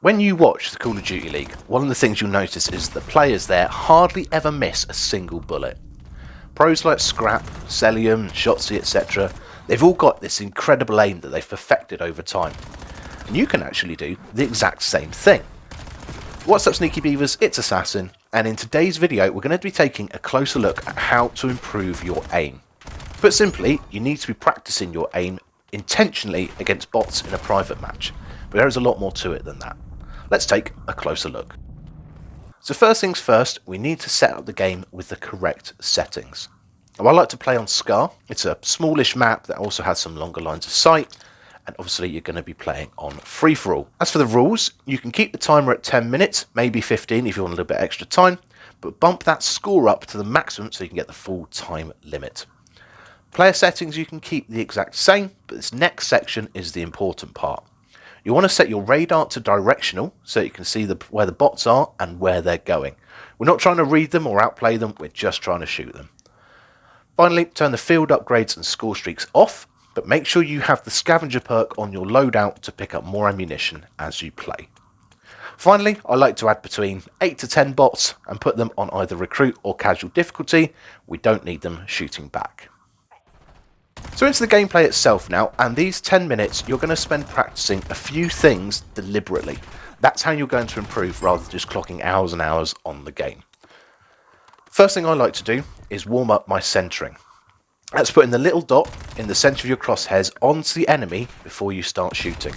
When you watch the Call of Duty League, one of the things you'll notice is the players there hardly ever miss a single bullet. Pros like Scrap, Celium, Shotzzy, etc., they've all got this incredible aim that they've perfected over time. And you can actually do the exact same thing. What's up, Sneaky Beavers? It's Assassin, and in today's video we're going to be taking a closer look at how to improve your aim. Put simply, you need to be practicing your aim intentionally against bots in a private match, but there is a lot more to it than that. Let's take a closer look. So first things first, we need to set up the game with the correct settings. Now, I like to play on Scar. It's a smallish map that also has some longer lines of sight, and obviously you're going to be playing on free-for-all. As for the rules, you can keep the timer at 10 minutes, maybe 15 if you want a little bit extra time, but bump that score up to the maximum so you can get the full time limit. Player settings you can keep the exact same, but this next section is the important part. You want to set your radar to directional so you can see where the bots are and where they're going. We're not trying to read them or outplay them, we're just trying to shoot them. Finally, turn the field upgrades and score streaks off, but make sure you have the scavenger perk on your loadout to pick up more ammunition as you play. Finally, I like to add between 8 to 10 bots and put them on either recruit or casual difficulty. We don't need them shooting back. So into the gameplay itself now, and these 10 minutes you're going to spend practicing a few things deliberately. That's how you're going to improve rather than just clocking hours and hours on the game. First thing I like to do is warm up my centering. That's putting the little dot in the centre of your crosshairs onto the enemy before you start shooting.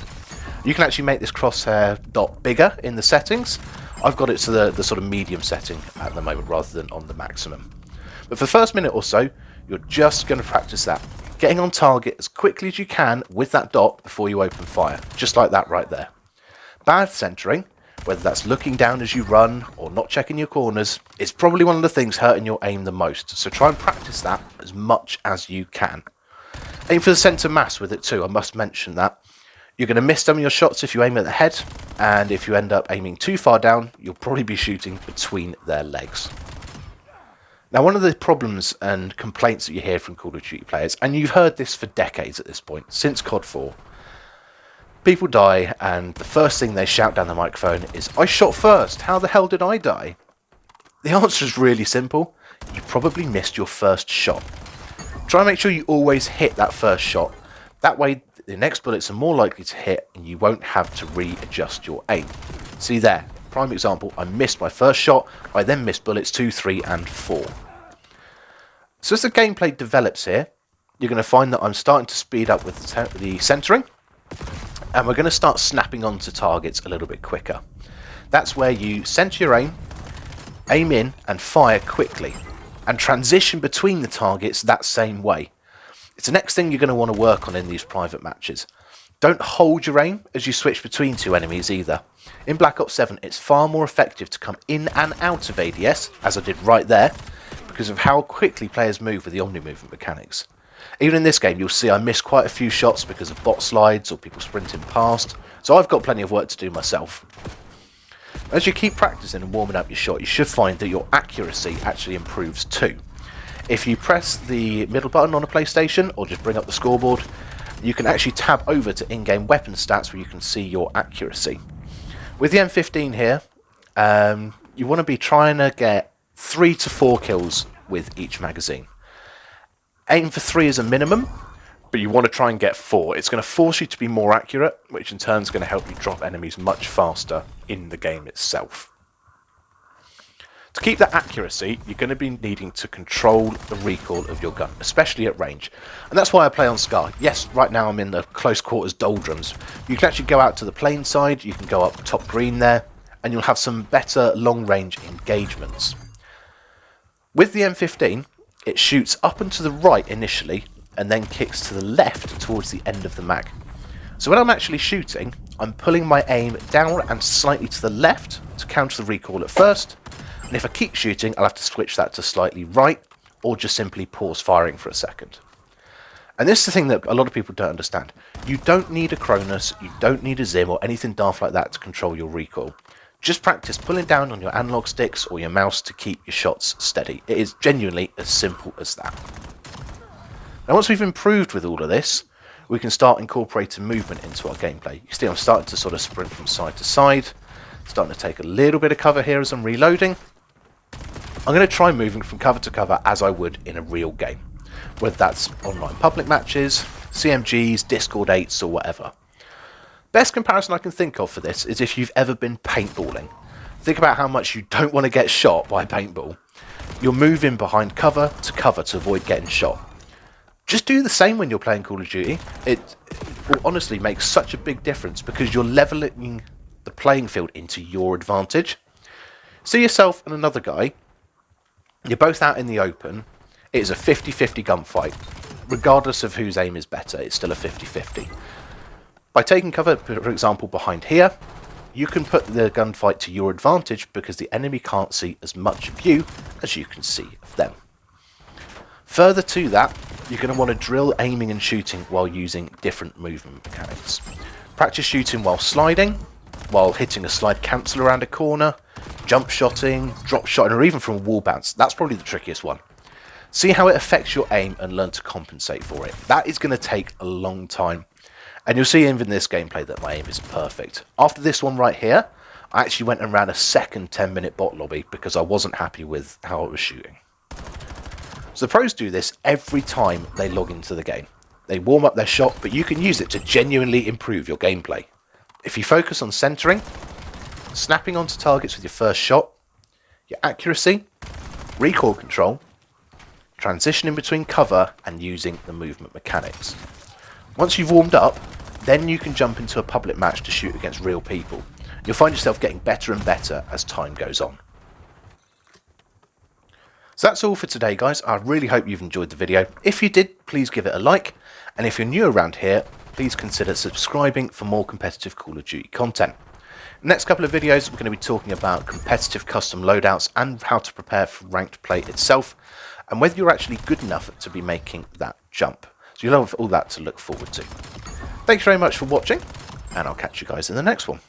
You can actually make this crosshair dot bigger in the settings. I've got it to the sort of medium setting at the moment rather than on the maximum. But for the first minute or so, you're just going to practice that. Getting on target as quickly as you can with that dot before you open fire, just like that right there. Bad centering, whether that's looking down as you run or not checking your corners, is probably one of the things hurting your aim the most, so try and practice that as much as you can. Aim for the centre mass with it too, I must mention that. You're going to miss some of your shots if you aim at the head, and if you end up aiming too far down, you'll probably be shooting between their legs. Now, one of the problems and complaints that you hear from Call of Duty players, and you've heard this for decades at this point, since COD 4, people die and the first thing they shout down the microphone is, "I shot first, how the hell did I die?" The answer is really simple. You probably missed your first shot. Try and make sure you always hit that first shot. That way the next bullets are more likely to hit and you won't have to readjust your aim. See there, prime example, I missed my first shot, I then missed bullets 2, 3 and 4. So as the gameplay develops here, you're going to find that I'm starting to speed up with the centering, and we're going to start snapping onto targets a little bit quicker. That's where you center your aim in and fire quickly, and transition between the targets that same way. It's the next thing you're going to want to work on in these private matches. Don't hold your aim as you switch between two enemies either. In Black Ops 7 it's far more effective to come in and out of ADS, as I did right there, because of how quickly players move with the Omni movement mechanics. Even in this game you'll see I miss quite a few shots because of bot slides or people sprinting past, so I've got plenty of work to do myself. As you keep practicing and warming up your shot, you should find that your accuracy actually improves too. If you press the middle button on a PlayStation or just bring up the scoreboard, you can actually tab over to in-game weapon stats where you can see your accuracy. With the M15 here, you want to be trying to get 3 to 4 kills with each magazine. Aim for 3 as a minimum, but you want to try and get 4. It's going to force you to be more accurate, which in turn is going to help you drop enemies much faster in the game itself. To keep that accuracy, you're going to be needing to control the recoil of your gun, especially at range. And that's why I play on Scar. Yes, right now I'm in the close quarters doldrums. You can actually go out to the plain side, you can go up top green there, and you'll have some better long range engagements. With the M15, it shoots up and to the right initially, and then kicks to the left towards the end of the mag. So when I'm actually shooting, I'm pulling my aim down and slightly to the left to counter the recoil at first, and if I keep shooting I'll have to switch that to slightly right, or just simply pause firing for a second. And this is the thing that a lot of people don't understand. You don't need a Cronus, you don't need a Zim or anything daft like that to control your recoil. Just practice pulling down on your analog sticks or your mouse to keep your shots steady. It is genuinely as simple as that. Now once we've improved with all of this, we can start incorporating movement into our gameplay. You can see I'm starting to sort of sprint from side to side, starting to take a little bit of cover here as I'm reloading. I'm going to try moving from cover to cover as I would in a real game, whether that's online public matches, CMGs, Discord 8s or whatever. Best comparison I can think of for this is if you've ever been paintballing. Think about how much you don't want to get shot by a paintball. You're moving behind cover to avoid getting shot. Just do the same when you're playing Call of Duty. It will honestly make such a big difference because you're leveling the playing field into your advantage. See yourself and another guy. You're both out in the open. It is a 50-50 gunfight. Regardless of whose aim is better, it's still a 50-50. By taking cover, for example, behind here, you can put the gunfight to your advantage because the enemy can't see as much of you as you can see of them. Further to that, you're going to want to drill aiming and shooting while using different movement mechanics. Practice shooting while sliding, while hitting a slide cancel around a corner, jump shotting, drop shotting, or even from a wall bounce. That's probably the trickiest one. See how it affects your aim and learn to compensate for it. That is going to take a long time. And you'll see even in this gameplay that my aim is perfect. After this one right here, I actually went and ran a second 10-minute bot lobby because I wasn't happy with how I was shooting. So the pros do this every time they log into the game. They warm up their shot, but you can use it to genuinely improve your gameplay. If you focus on centering, snapping onto targets with your first shot, your accuracy, recoil control, transitioning between cover and using the movement mechanics. Once you've warmed up, then you can jump into a public match to shoot against real people. You'll find yourself getting better and better as time goes on. So that's all for today, guys. I really hope you've enjoyed the video. If you did, please give it a like. And if you're new around here, please consider subscribing for more competitive Call of Duty content. In the next couple of videos, we're going to be talking about competitive custom loadouts and how to prepare for ranked play itself, and whether you're actually good enough to be making that jump. So you'll have all that to look forward to. Thanks very much for watching, and I'll catch you guys in the next one.